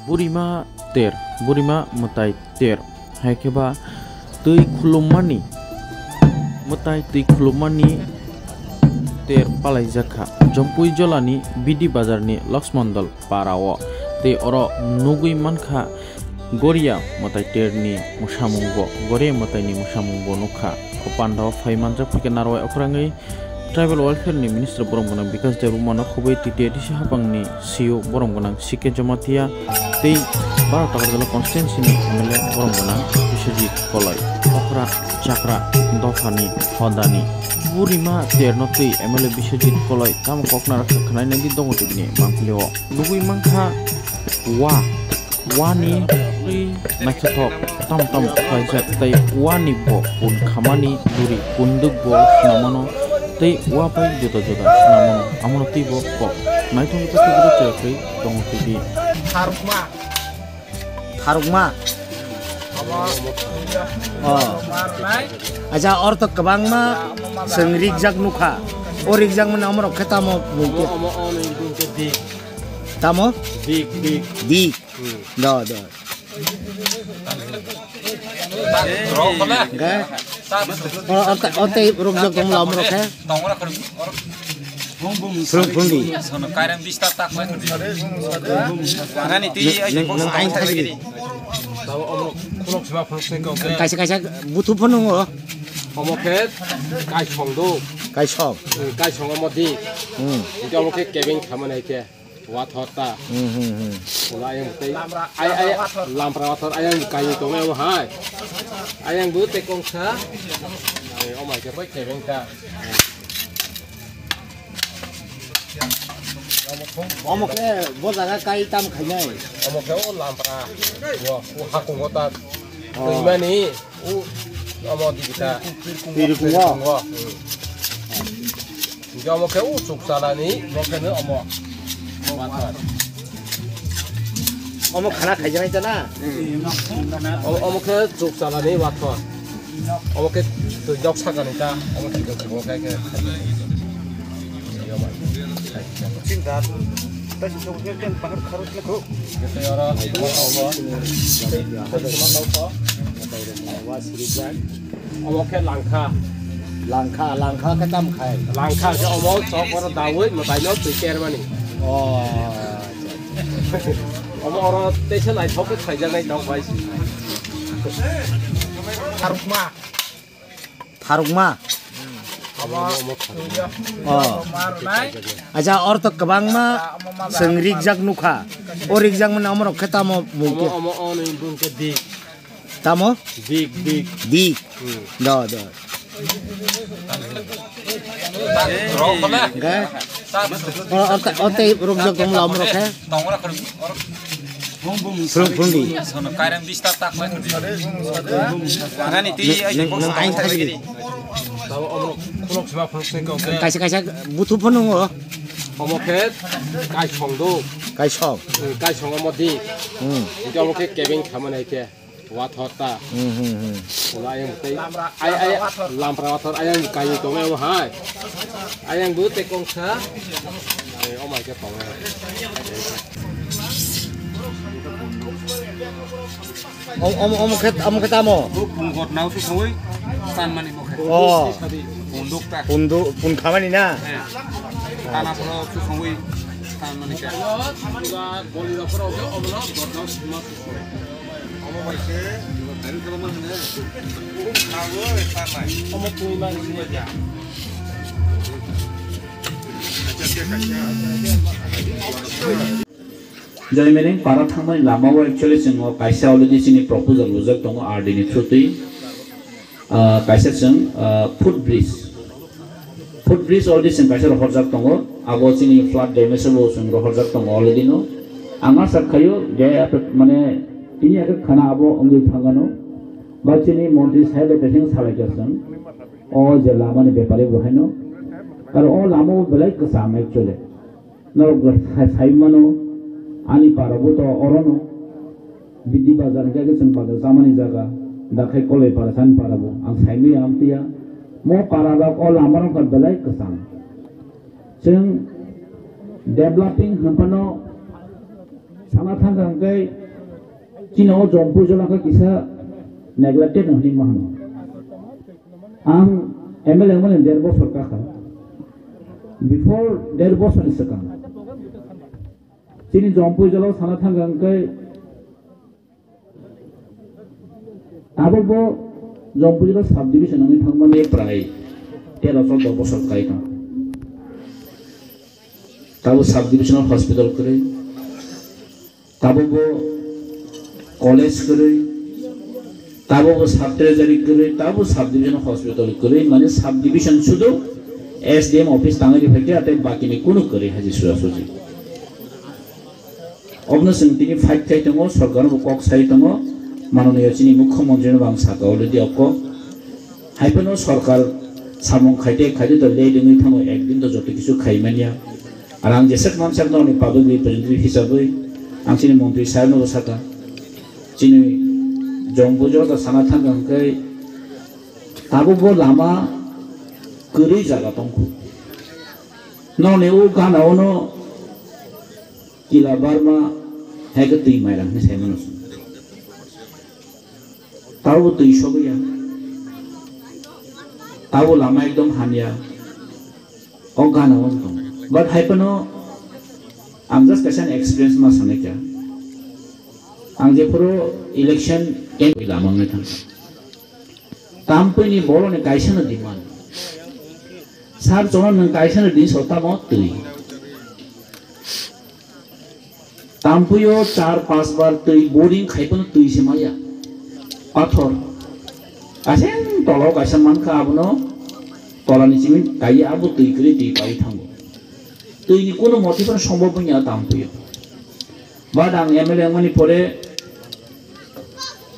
burima mutai ter haikeba tui khulumani mutai tui khulumani ter palai jakha jompui jolani bidi bazar ni Laxmandal parao te oro nugui mankha goria mutai ter ni musamungo gore mutai ni musamungo nukha kopando phaimanjak pikanaroi okrangai Tribal Welfare ni Minister Boromgonang Bikas Derumano Khobei Titi Disi Hapangni CEO Boromgonang Sike Jamatia Tei Bara Takargala Constituency ni MLA Boromgonang Biswajit Kolai Okra Chakra Dofani Hodani Burima Terno Tei MLA Biswajit Kolai Tam Koknar Khanai Nadi Dongo Tibni Mangpleo Nugui Mangkha Wani Nachatok Tam Kaijak Tei Wani Bo Pun Khamani Duri Punduk Bo Namano Tei wapai juta namun amun tibo kok naik tunggu pasti kita cekri tunggu tibi Tharukma aja orto kebang ma sengrik jak nuka orik jak menamor kita mau mungkin tamo dik do ote rojak kamu lamro ke Pungdi Kairam di start tak lagi. Karena itu aing kasih butuh penuh loh. Omoket kai chongdo kai chongomodi itu omoket kevin kaman aja wathota mulai yang teh ay lampra wathot ayang kayu to me hai ayang bu te kongsa omai ke kevin ka omoket bola kai tam khanya omoket o lampra wo hakung otat imani omodi kita pirkungo jadi omoket suksalani mokene omok khana khajana itana omoket suksalani wathot omoket tu jok sakani ta omoket ko kayak cinta tapi soknya pakai harus laku kita orang omoket langka ketam khai langka ke omok sok orang dawet matai lo pikir mani omok orang teacher lai thok khai jangai dong bai Tharukma aja orto kebang ma sengrik jak nuka orik jak menamor kita mau mungkin tamo dik do ote rojak kamu lamro ke Pungdi Kairam di start tak lagi. Karena itu aing kasih butuh penuh loh. omoket kai chongdo kai chongomodi itu omoket kevin kaman aja wathota mulai yang teh ay lampra wathot ayang kayu to me hai ayang bu te kongsa omai ke pong omoket amo Pungkot nau tu koi tan mani moket. oh Punduk tak. pun kamani na Tanah pro tu koi tan mani ka. boli lo pro ke omno gorno semua omo baik dari teman mana omo kui man semua ja Jadi mening para thamai lama wa actually singo kaisa already sini proposal lojak tongo RD ni thruti kaisa sing foot bridge already sing kaisa horjak tongo abo sini flood damage lo sing horjak tongo already no amar sakhayo je mane ini agar khana abo ongi phangano ba sini montri side testing salai jasan o je lama ni bepare boheno kar o lama belai kasam actually no saimano ani parabu to orono bidi bazar ga gesun pada samani jaga dakhai kole parasan parabu ang saimi amtia mo paraba all amaron ka belai kesam sing developing hampano sana thangkai chino jompu jolaka kisa neglected nahni mahano ang MLA malen derbo sarkar kha before derbo sanisakam chini jompu jolo sana thangkai abo jompu jolo subdivision ang thangmane prai 13 বছর কাইকা তাও sub divisional hospital করে তাবো college করে তাবো sub treasury করে তাবো sub divisional hospital করে মানে sub division শুধু SDM office তাঙ্গারি ফেটে আতে বাকি নি কোনো করে হাজি সুরাসুজি অবনসং তিনি ফাইট খাইতঙ্গ সরকার কক সাইতঙ্গ মাননীয় চিনি মুখ্যমন্ত্রী বাং সাকা অলরেডি অক হাইপেনো সরকার samong khaite to le dingi thamo ekdin to joto kisu khaimania arang jesek mamsak no ni public representative hisabe ang chini montri saino saka chini jongbojo ta sanathan gangkai tabu bo lama kuri jaga tongku no ne u gana ono kila barma hegati mairang ni semanus tabu tu isogoya tahu lama ekdom hanya ogana wonton but haipano I'm just kasih experience mas sanekya ang jepuro election en lama ngetan tampuni bolo ne kaisa na demand sar jono ne kaisa na din sota mo tui tampuyo 4-5 bar tui boring haipano tui semaya pathor Asen tolong kasih manka abuno tolong nicimin kaya abu tui kiri tui pai tanggo tui ni kono motifan সম্ভব punya tampuyo badang MLA mani pore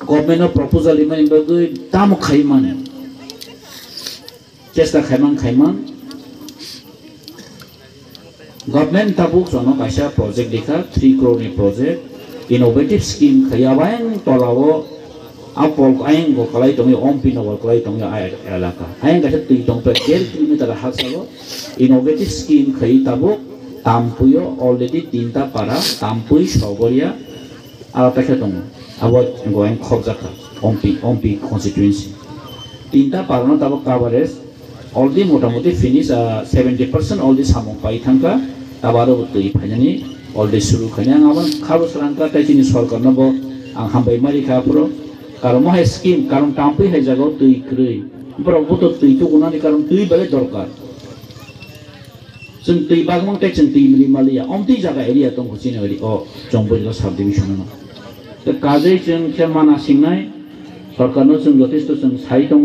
government proposal imani bagai tamu khaiman cesta khaiman government tabuk jono kasih project dekha 3 crore ni project innovative scheme khaya bayang tolawo apol aing go kalai tongi ompi no kalai tongi alaka aing gasa tui tong per 1 kilometer hasalo innovative scheme khai tabo tampuyo already 3ta para tampui sogoria ala takhe tong abo goeng khobjaka ompi constituency 3ta para no tabo coverage already motamoti finish 70% already samong pai thangka tabaro tui phainani already shuru khanya aban khabo srangka taijini sarkar no bo ang hambai mari kha puro কারণ মহাই scheme কারণ টাম্পই হয় জায়গা তুই ক্রই বরবত তুই তো কোনানি কারণ তুই বলে দরকার जों তুই বাগমং তে जों তুই মিলি মালিয়া অমতি জায়গা এরিয়া তং হচিনে ওরি ও জম্বইলা সাব ডিভিশন ন তো কাজে जों খেমানা সিংনাই সরকারনো जों যথেষ্ট जों সাই দङ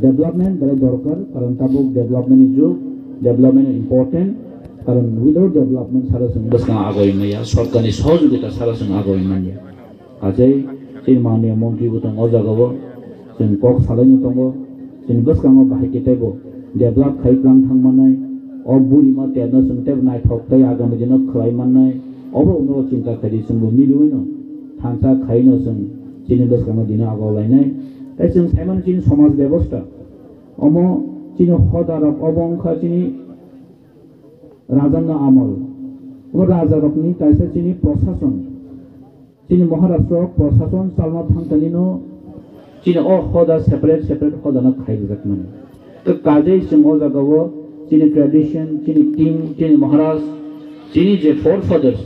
ডেভেলপমেন্ট বলে দরকার কারণ তাবো ডেভেলপমেন্ট ইজ ডেভেলপমেন্ট ইম্পর্টেন্ট কারণ উইদাউট ডেভেলপমেন্ট সারা जों বসকা আগই মাইয়া সরকারি সহযোগিতা সারা जों আগই মাইয়া কাজে Ini mana mungkin bukan orang gawo, jadi kok salahnya tunggu, jadi bos kamu bahaya kita bo, develop kai kelang thang mana, buri mah tiada sengtep naik thok tay agam jenak kelai mana, orang cinta tadi sungguh milu ino, thangsa kai no seng, jadi bos kamu dina agam lainnya, seng seman jadi somas devosta, jadi khodarap obong kha jadi rajana amal, raja rapni kaisa jadi prosason. Chini Maharashtra প্রশাসন চালনা থাংতালিনো chini o khoda separate khoda na khai jakman to kaje simo jagawo chini tradition chini king chini maharaj chini je forefathers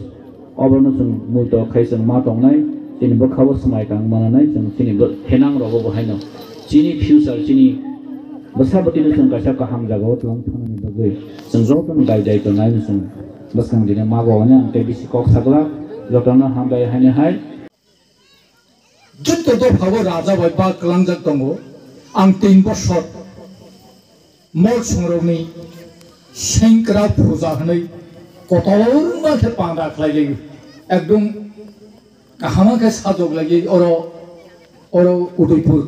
oborno sung muito khaisang ma tongnai chini bokhawo samai tang mananai sung chini thenang rogo bohaino chini future chini basabati no sung kaisa kaham jagawo tlang thanani bagai sung joton gai dai to nai sung basang dine mago ane ante bisi kok sagla jotana hambai haine hai jutto do bhago raja baipa klangjak tongo ang 3 boshor mol sungroni senkra puja hanai kotorma ke pangda khlai ekdom kahama ke sajog lagi oro udaipur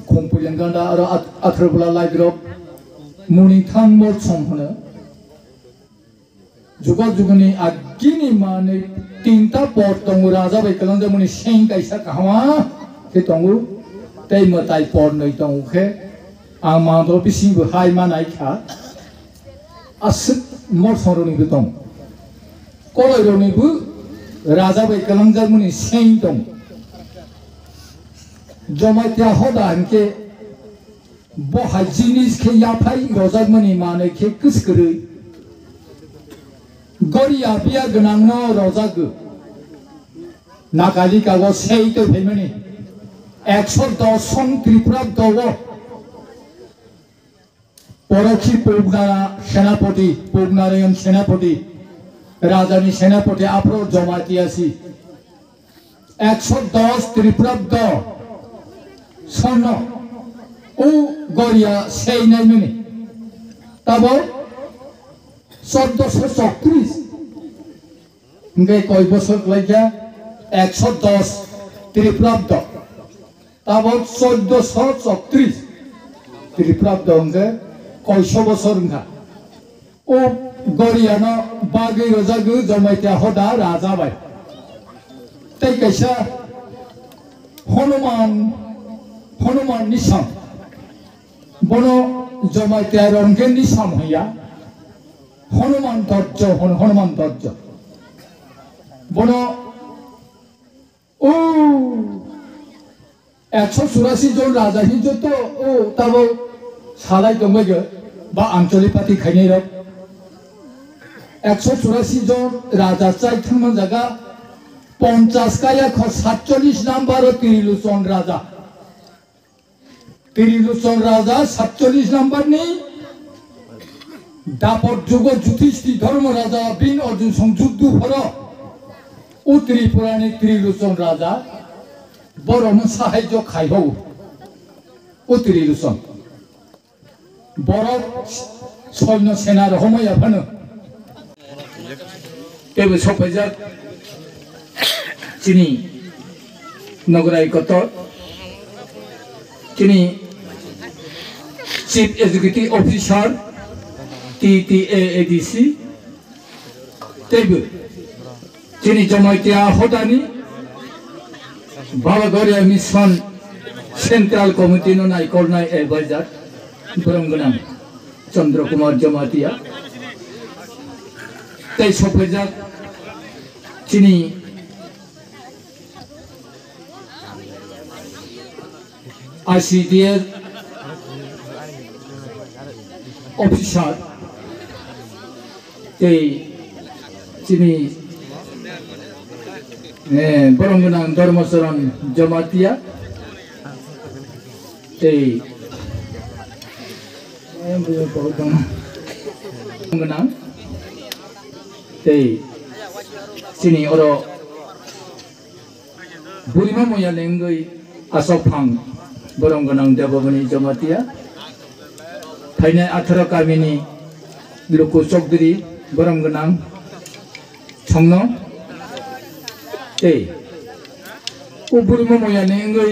khompuilanganda aro athrbula laidrop munithang mol somhona juga jugani agini mane 3ta pot tongu raja bai kalangda muni seng kaisa kahwa ke tongu tei matai pot noi tongu ke ama do bisi bu hai manai kha asik mor soroni bu tong kolai roni bu राजा बै कलंजारमोननि सें दं जमाइत्या हदा इनके बहाय जिनिस के याफाय रजाकमोननि माने के गोसगोरै गरिया बिया गोनां न रजागो नागाली गावो सें तो फैमोनि 110 सन त्रिपुरा दव परखी पौगनारा सेनापति पौगनारायण सेनापति राजानि सेनापति आफ्रो जमातियासी 110 त्रिपुरा दव सन उ गरिया सेनाय मनि तब 1434 इंगे कय बছর लाइका 110 त्रिपुरा दव तब 1434 त्रिपुरा दव इंगे कयश बছর इंगा उ गरियानो बागै रजागो जमाइत्या हदा राजा बाय तै कैसा हनुमान निशाम बनो जमाइत्या रंगे निशाम होया हनुमान दर्ज बनो ओ 184 जन राजा ही जो तो ओ तब सालाय दंबायगो बा आंचलिक पार्टी खायनाय रक 184 जन राजा चाइथांमोन जागा 50 काया 47 नम्बर तिरिलुचन राजा 47 नम्बर नि दापट जुग जुधिष्ठिर धर्म राजा बिन अर्जुन संयुद्ध फर उ त्रिपुरानि तिरिलुचन राजा बरनो साहाय्य खायहौ उ तिरिलुचन बर सैन्य सेना रहमया फानो तेबो सफायजाक चिनी नगराय कतर चिनी चीफ एग्जीक्यूटिव ऑफिसर TTAADC तेबो चिनी जमाइत्या हदानि बाबागरिया मिशन सेंट्रल कमिटी नो नायकरनाय एडवाइजर बरंगोनां चंद्र कुमार जमातिया तै सफायजाक चिनी ICDS ऑफिसर तै चिनी बरंगोनां धर्मचरण जमातिया तै बरंगोनां तै चिनी अर बुरिमा मोया लेंगै आसफां बरंगोनां देवबनी जमातिया फाइनाय 18 गामिनि लुकु चौधरी बरंगोनां संनो ते उ बुरिमा मोया लेंगै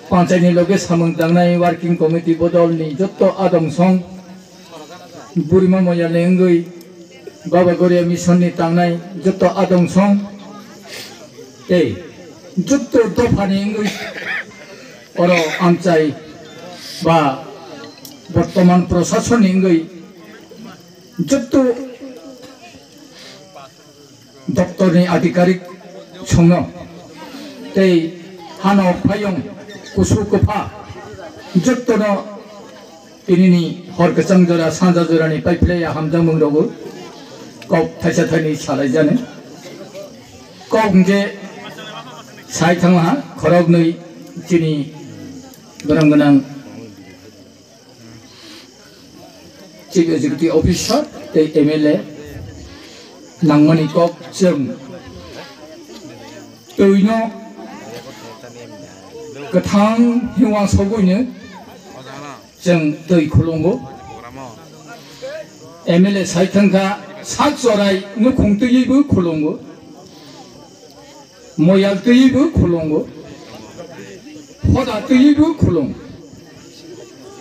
पंचायतनि लगे सामं दांनाय वर्किंग कमिटी बदलनि जत्त आदमसं बुरिमा मोया लेंगै बाबागरिया मिशननि तांनाय जत्त आदमसं ते जत्त दफानि इंगै और आमचाय बा बर्तमान प्रशासन इंगै जत्त दफ्तरनि आधिकारिक संनो ते हानो फायं कुसु कफा जत्तनो तिनिनि हर गचां जरा सानजा जरानि पाइपलाया हामजां मंगरावबो कब थाइसा थाइनै सालाय जानो कबजे साय थांहा खरगनै चिनी बरंगोनां चीफ एग्जीक्यूटिव ऑफिसर ते MLA नांमनि कब जों तैनो गोथां हिवा सौगैनो जों दै खुलुमो MLA साइथांखा सात जराय नुखुं दैयैबो खुलुमो मोयाल दैयैबो खुलुमो हदा दैयैबो खुलुम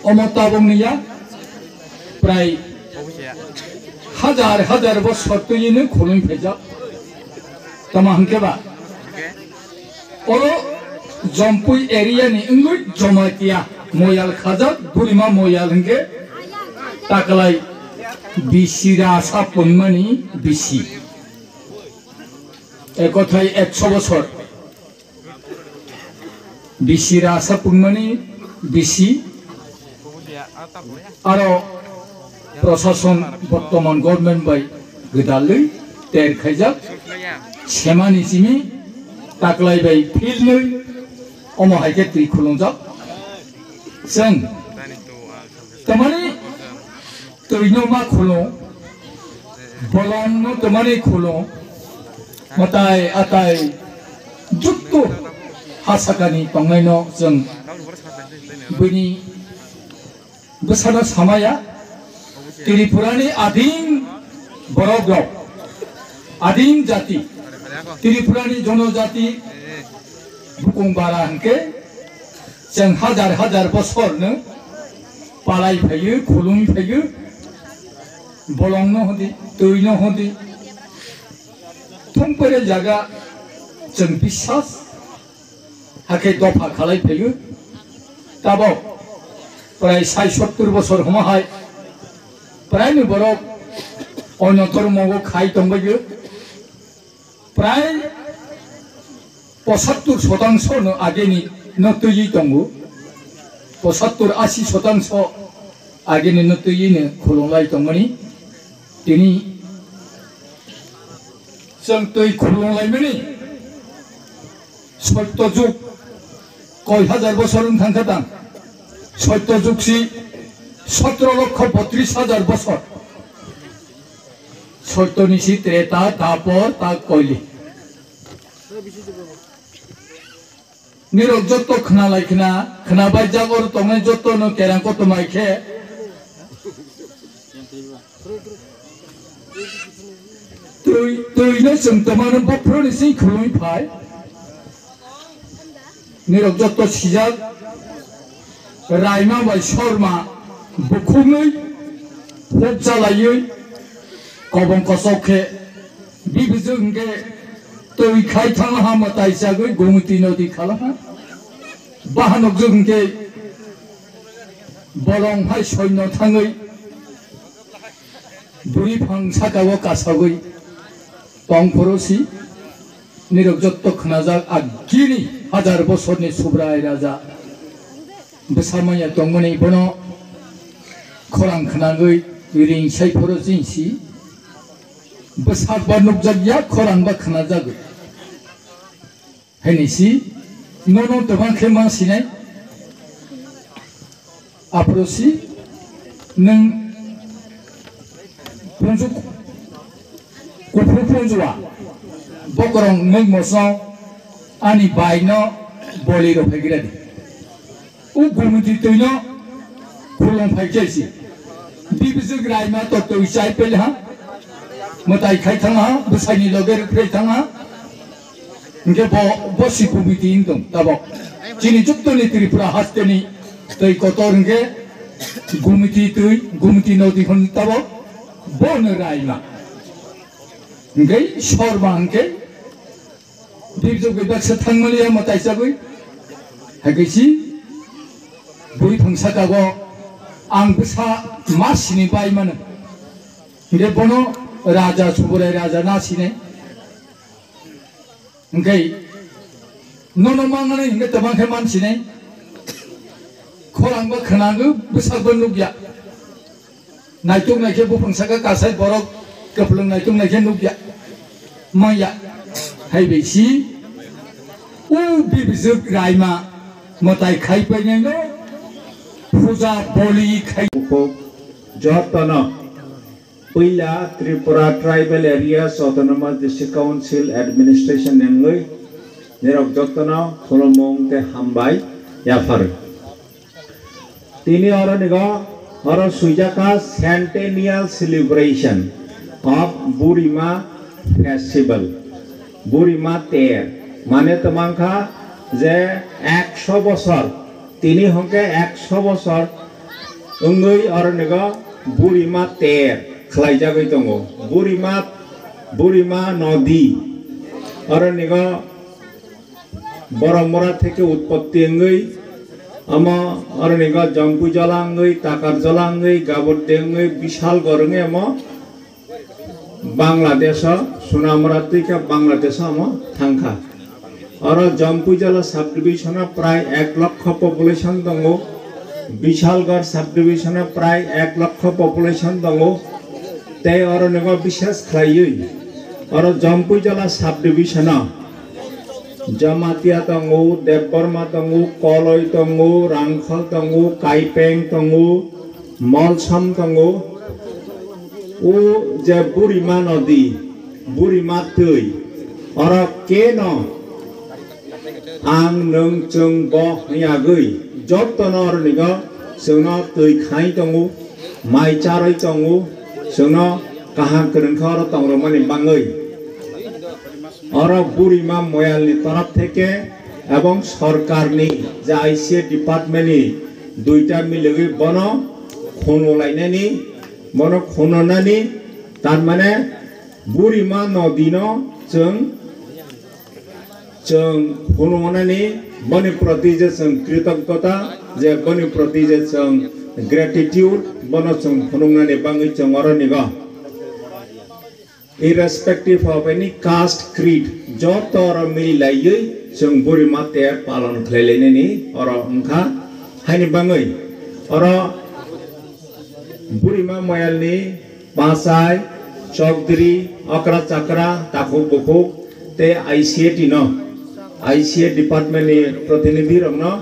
अमताबंनिया प्राय हजार बছর दैयैनो खुलुमफैजा तमा हंकेबा अरो जम्पुई एरिया नि इंगै जमाइत्या मोयाल खाजा बुरिमा मोयाल हंके ताकलाय बिसिरा सापनमानि बिसि একথায় 100 বছর বিশি রাসা পুনমানি বিশি আরো প্রশাসন বর্তমান গভর্নমেন্ট বাই গোদাलै তেर खायजाक सेमानि जिमि ताकलायबाय फिल्डनै अमहायके तुइ खुलुंजाक जों तमानि तुइनो मा खुलुं बलंनो तमानि खुलुं मताय आताय जुत्तु हासाकानि पांनायनो जों बैनि बोसाना सामाया त्रिपुरानि आदिम बरफ आदिम जाति त्रिपुरानि जनजाति बुकुं बारा हंके जों हाजार हाजार बछरनो पालाय फैयो खुलुम फैयो बलंनो हदि तुइनो हदि थुमपरे जागा जों बिश्वास हाके दफा खालाय फैयो ताबो प्राय 70 बछर हमाहाय प्राय बरफ अन्य धर्मखौ खाय दंबायो प्राय 75% आगेनि नतुयि दंगो 75-80% आगेनि नतुयिनो खुलुंलाय दंमोनि दिनै जों तुइ खुलुंलायमोनि सत्य जुग कय हाजार बछर थांखादां सत्य जुगसि 17,32,000 बछर सत्यनिसि त्रेता तापर ता कइलि निरक जत्त खोनालायखना खोनाबाय जागर तंनाय जत्तनो केरांको तमायखे तुइनो जों तमानो बफ्रोनिसि खुलुमि फाय निरक जत्त सिजाक रायमा बाय शर्मा बुखुङै फट जालायै कबं कसौखे बिबजोंगे तुइ खाय थांहा मताय जागै गोमती नदी खालाहा बाहानक जोंगे बलं हाय सैन्य थाङै बुरि फां सागाव कासागै पंफरसि निरक जत्त खोनाजाक आगिनि हाजार बछरनि सुब्राय राजा बोसामाया दंमोन बनो खरां खोनागै रिंसायफोर जिंसि बसाक बा नुकजागिया खरां बा खोनाजागै हेनिसि न'नो दबांखे मासिनाय आप्रसि नों पुंजु कुफु पुंजुआ बकरं नों मसाव आनि बायनो बलिरो फैगिरादि उ गुमुति तैनो खुलुम फैकेसि बिबजु ग्रायमा तो तैसाय पेलहा मताय खाय थांहा बसायनि लगे फै थांहा इनके बसि कुमिति दं ताबो जिनि जुक्तनि त्रिपुरा हास्तेनि तै कतरंगे गुमिति नदी हन ताबो बन रायमा इनके शर्मा इनके बिबजु गैबाक्स थांमलिया मताय जागै हागैसि बुरि फंसागागो आं बसा मासिनि बायमानो इनके बनो राजा सुबुराय राजा नासिने इनके न'नो मांगने इनके तबांखे मानसिने खरांबो खोनागो बसाबो नुगिया नायथुं नायखे बुफंसागा गासाय बरक गफ्लं नायथुं नायखे नुगिया माया हायबेसि उ बिबजु रायमा मताय खायफैनायनो पूजा बलि खाय जतन पहिला Tripura tribal areas autonomous district council administration नेंगै निरक जतन खुलुमं ते हामबाय याफार तिनी और निगो और सुजाका centennial celebration of Burima festival Burima तेर माने तमांखा जे 100 बছর तिनी हंके 100 बছর उंगै और निगो बुरिमा तेर खलाई जागै दङ बुरिमा नदी और निगो बरमरा থেকে उत्पत्ति अंगै अमा और निगो जंगु जलांगै ताकार जलांगै गाबर देंगै विशाल गरंगै अमा बांग्लादेश सुनामरा तैका बांग्लादेश आमा थांखा और जम्पुई जिला सब डिविजन प्राय 1 lakh population दंगो Vishalgarh sub division प्राय 1 लाख पपुलेशन दंगो ते और नेगो विशेष खायै और जम्पुई जिला सब डिविजन जमातिया दंगो देवबर्मा दंगो कलय दंगो रांखल दंगो काइपें दंगो मलसम दंगो ओ जे बुरिमा नदी बुरिमा दै और के न आं नों जों बहैयागै जतन और निगा जोंना दै खाय दंगो माइ चारै दंगो जोंना काहा गोरोंखा और दंरो माने बाङै और बुरिमा मयालनि तरफ থেকে এবং সরকারनि যে आईसीए डिपार्टमेंटनि दुइटा मिलगै बनो खनलायनायनि बनो खननानै तार माने बुरिमा नदीनो जों खननानै बनि प्रति जे जों कृतज्ञता जे बनि प्रति जे जों ग्रेटिट्यूड बनो जों खननानै बाङै जों अरनिगा irrespective of any caste creed जत और मिलायै जों बुरिमा तेर पालन खालायलायनायनि और ओंखा हायनि बाङै और बुरिमा मयालनि बासाय चौधरी अकरा चक्रा ताखु बुखु ते आईसीए टिनो आईसीए डिपार्टमेंटनि प्रतिनिधि रंनो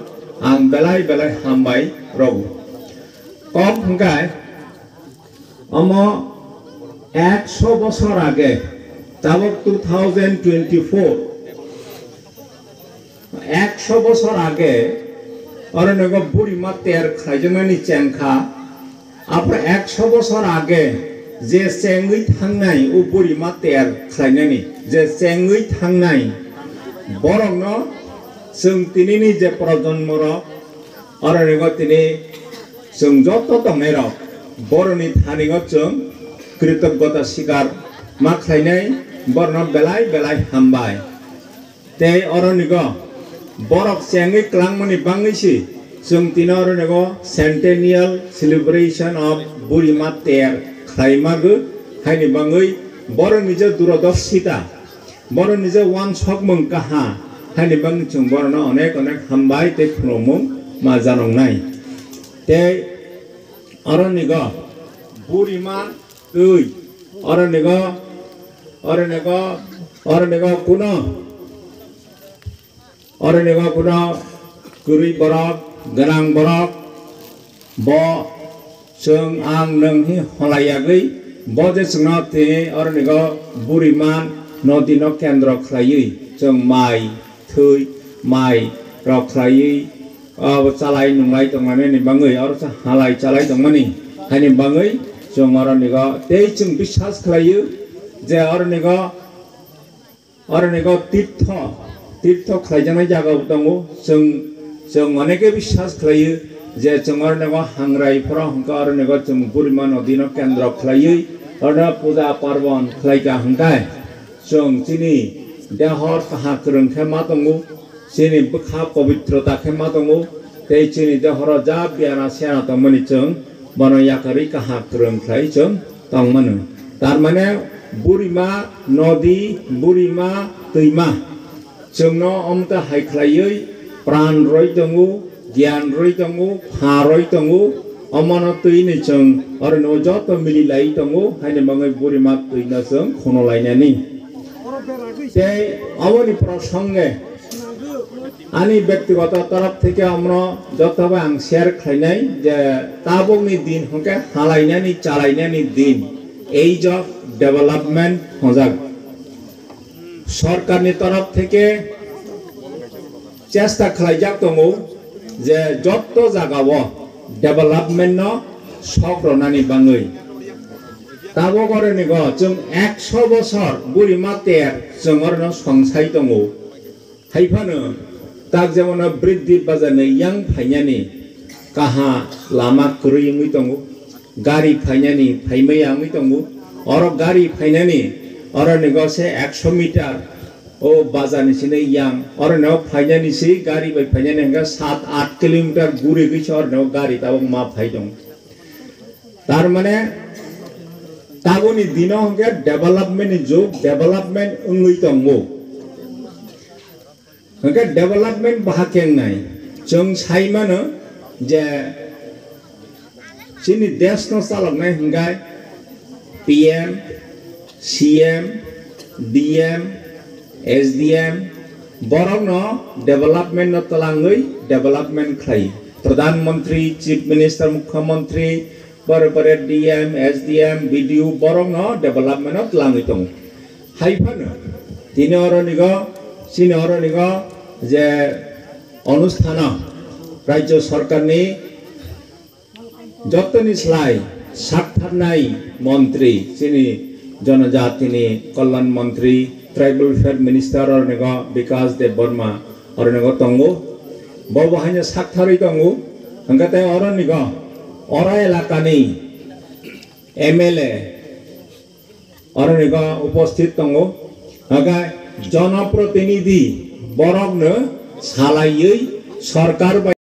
आं बेलाय बेलाय हामबाय रगु कब हंगाय अमो 100 বছর আগে তাবক 2024 100 বছর আগে অরনগ বুড়িমা তের খাইজমানি চেংখা আপর 100 বছর আগে যে চেঙ্গৈ থাংনাই ও বুড়িমা তের খাইনানি যে চেঙ্গৈ থাংনাই বরং जों तिनिनि जे प्रजन्मर अरनग तिनि जों जत दंनाय बरनि थानिग जों कृतज्ञता स्वीकार मा खालायनाय बरन बेलाय बेलाय हामबाय ते अरनिग बरक चेंगै क्लांगमनि बाङैसि जों तिना अरनिग सेंटेनियल सेलिब्रेशन ऑफ बुरिमा तेर खालायमागो हायनि बाङै बरनि जे दूरदर्शिता बरनि जे वान सकमं काहा हायनि बाङै जों बरन अनेक अनेक हामबाय ते खुलुमो मा जानंनाय ते अरनिग बुरिमा दै अरनिग कुनो गुरै बरक गोनां बरक ब जों आं नोंहि हलायागै ब जे जोंना ते अरनिग बुरिमा नदीनो केन्द्र खालायै जों माइ थै माइ रख्लायै चालाय नुलाय दंनानै बाङै और हालाय चालाय दंमानि हायनि बाङै जों अरनिग ते जों विश्वास खालायो जे अरनिग तीर्थ खालायजानाय जायगा दङ जों अनेके विश्वास खालायो जे जों अरनिग हांरायफोराव हंका अरनिग जों बुरिमा नदीनो केन्द्र खालायै अरना पूजा पार्बन खालायगा हंकाय जों जोंनि देहर काहा गोरोंखे मा दङ जोंनि बोखा पवित्रताखे मा दङ ते जोंनि देहर जा बियाना सेना दंमोन जों बनयाकरी काहा गोरोंख्लाय जों दंमोन तारमाने बुरिमा नदी बुरिमा दैमा जोंनो अमता हायख्लायै प्राण रय दङ ज्ञान रय दङ फारय दङ अमन दैनि जों अरनो जत मिलिलाय दङ हायनि बाङै बुरिमा दैना जों खनलायनायनि ते अवनि प्रसंगे आनी व्यक्तिगत तरफ থেকে আমরা যতভাবে आं शेयर खालायनाय जे ताबकनि दिन हंके हालायनायनि चालायनायनि दिन एज ऑफ डेवलपमेंट हजाक सरकारनि तरफ থেকে চেষ্টা खालायजाक दङ जे जत जागाव डेवलपमेंट सग्रनानि बाङै ताबक अरनिग जों 100 বছর बुरिमा तेर जों अरनो संसाय दङ हायफानो ताक जेमन बृद्धि बाजाने yang फायनानि काहा लामा कुरुयङै दङ गारि फायनानि फायमैयाङै दङ और गारि फायनानि अरनिगसे 100 मिटार ओ बाजारनि सिने yang अरनो फायनानि सि गारि बाय फायनानि हंगा 7-8 किलोमीटर गुरे गैस अरनो गारि ताबक मा फाय दङ तार माने Tabuni dino hongke development juk development ungui tongo. Hongke development bahakeng nai. Jong sai mana je sini desno salak nai hinggai PM, CM, DM, SDM, borong no development no talangui development khai. Pradhan Mantri, Chief Minister, Mukhyamantri, bare DM, SDM, BDU, borong no development no talangui tong. Hai phano, tini orang nigo, sini orang nigo, je অনুষ্ঠানা রাজ্য সরকার নি যতনি sly সাতথারনাই মন্ত্রী যিনি জনজাতি নি কল্যাণ মন্ত্রী tribal welfare minister অরনেগ বিকাশ দেব বর্মা অরনেগ তঙ্গো ববহাইনে সাতথারই তঙ্গো হংকাতে অরনিগ অরা এলাকানি MLA অরনিগ উপস্থিত তঙ্গো Hakka জনপ্রতিনিধি বরংনো সালাयै সরকার